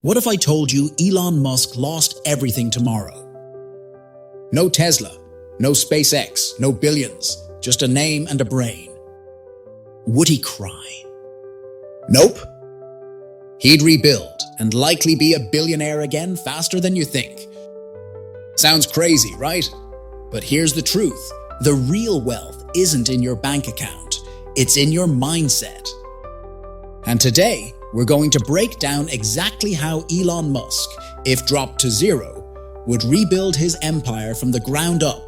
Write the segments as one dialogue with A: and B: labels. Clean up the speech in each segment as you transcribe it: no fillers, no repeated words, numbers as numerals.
A: What if I told you Elon Musk lost everything tomorrow? No Tesla, no SpaceX, no billions, just a name and a brain. Would he cry? Nope. He'd rebuild and likely be a billionaire again faster than you think. Sounds crazy, right? But here's the truth. The real wealth isn't in your bank account. It's in your mindset. And today, we're going to break down exactly how Elon Musk, if dropped to zero, would rebuild his empire from the ground up.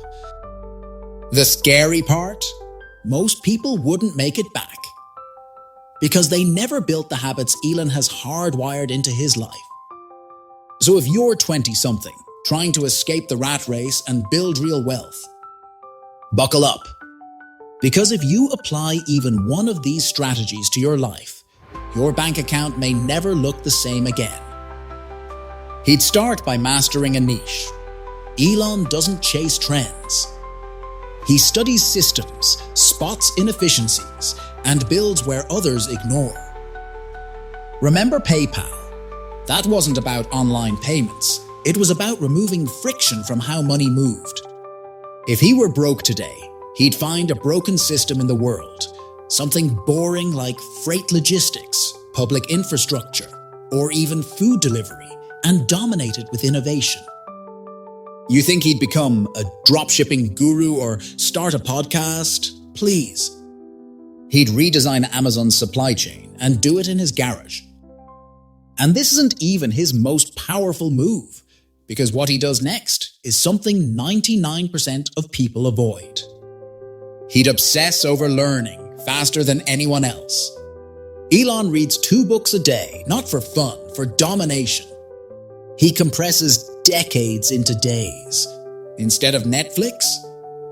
A: The scary part? Most people wouldn't make it back. Because they never built the habits Elon has hardwired into his life. So if you're 20-something, trying to escape the rat race and build real wealth, buckle up. Because if you apply even one of these strategies to your life, your bank account may never look the same again. He'd start by mastering a niche. Elon doesn't chase trends. He studies systems, spots inefficiencies, and builds where others ignore. Remember PayPal? That wasn't about online payments. It was about removing friction from how money moved. If he were broke today, he'd find a broken system in the world. Something boring like freight logistics, public infrastructure, or even food delivery, and dominate it with innovation. You think he'd become a dropshipping guru or start a podcast? Please. He'd redesign Amazon's supply chain and do it in his garage. And this isn't even his most powerful move, because what he does next is something 99% of people avoid. He'd obsess over learning faster than anyone else. Elon reads 2 books a day, not for fun, for domination. He compresses decades into days. Instead of Netflix,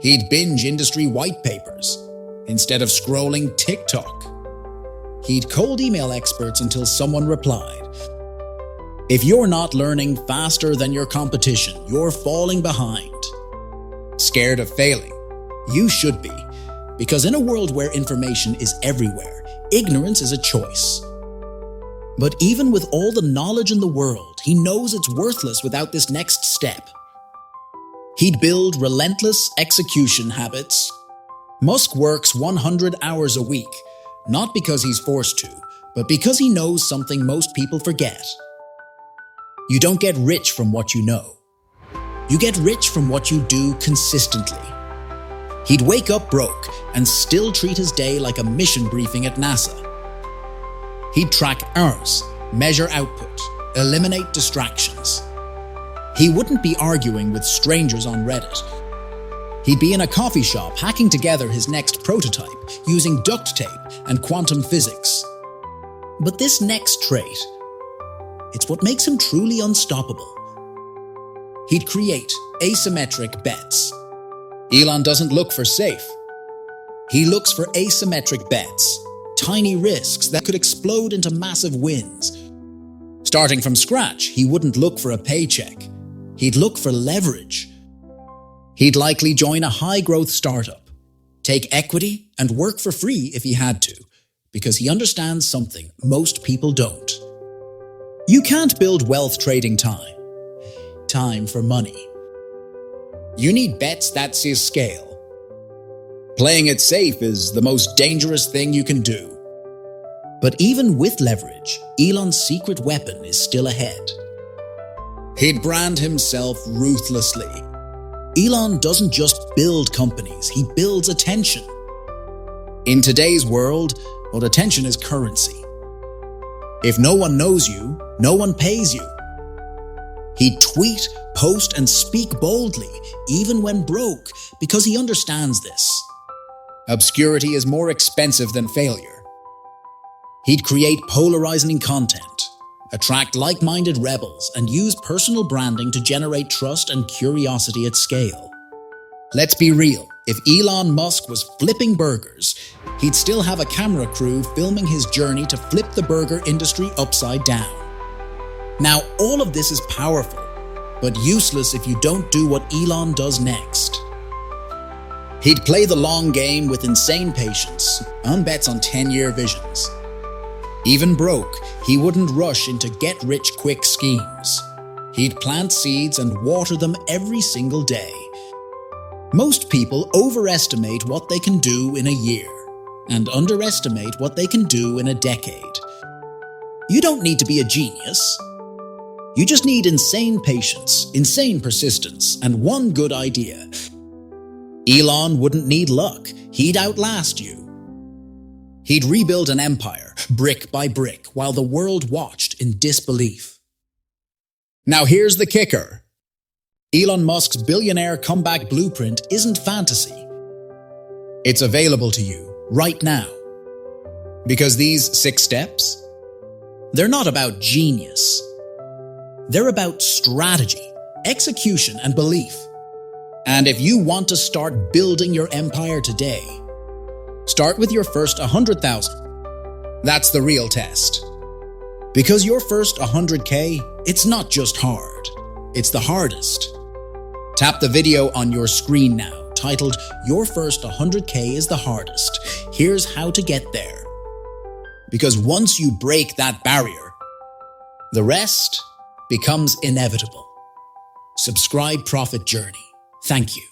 A: he'd binge industry white papers. Instead of scrolling TikTok, he'd cold email experts until someone replied. If you're not learning faster than your competition, you're falling behind. Scared of failing? You should be. Because in a world where information is everywhere, ignorance is a choice. But even with all the knowledge in the world, he knows it's worthless without this next step. He'd build relentless execution habits. Musk works 100 hours a week, not because he's forced to, but because he knows something most people forget. You don't get rich from what you know. You get rich from what you do consistently. He'd wake up broke and still treat his day like a mission briefing at NASA. He'd track hours, measure output, eliminate distractions. He wouldn't be arguing with strangers on Reddit. He'd be in a coffee shop hacking together his next prototype using duct tape and quantum physics. But this next trait, it's what makes him truly unstoppable. He'd create asymmetric bets. Elon doesn't look for safe. He looks for asymmetric bets, tiny risks that could explode into massive wins. Starting from scratch, he wouldn't look for a paycheck. He'd look for leverage. He'd likely join a high-growth startup, take equity, and work for free if he had to, because he understands something most people don't. You can't build wealth trading time. Time for money. You need bets that see scale. Playing it safe is the most dangerous thing you can do. But even with leverage, Elon's secret weapon is still ahead. He'd brand himself ruthlessly. Elon doesn't just build companies, he builds attention. In today's world, well, attention is currency. If no one knows you, no one pays you. He'd tweet, post, and speak boldly, even when broke, because he understands this. Obscurity is more expensive than failure. He'd create polarizing content, attract like-minded rebels, and use personal branding to generate trust and curiosity at scale. Let's be real, if Elon Musk was flipping burgers, he'd still have a camera crew filming his journey to flip the burger industry upside down. Now, all of this is powerful, but useless if you don't do what Elon does next. He'd play the long game with insane patience and bets on 10-year visions. Even broke, he wouldn't rush into get-rich-quick schemes. He'd plant seeds and water them every single day. Most people overestimate what they can do in a year and underestimate what they can do in a decade. You don't need to be a genius. You just need insane patience, insane persistence, and one good idea. Elon wouldn't need luck. He'd outlast you. He'd rebuild an empire, brick by brick, while the world watched in disbelief. Now here's the kicker. Elon Musk's billionaire comeback blueprint isn't fantasy. It's available to you right now. Because these 6 steps, they're not about genius. They're about strategy, execution, and belief. And if you want to start building your empire today, start with your first 100,000. That's the real test. Because your first 100K, it's not just hard, it's the hardest. Tap the video on your screen now, titled "Your First 100K is the Hardest. Here's how to get there." Because once you break that barrier, the rest becomes inevitable. Subscribe Profit Journey. Thank you.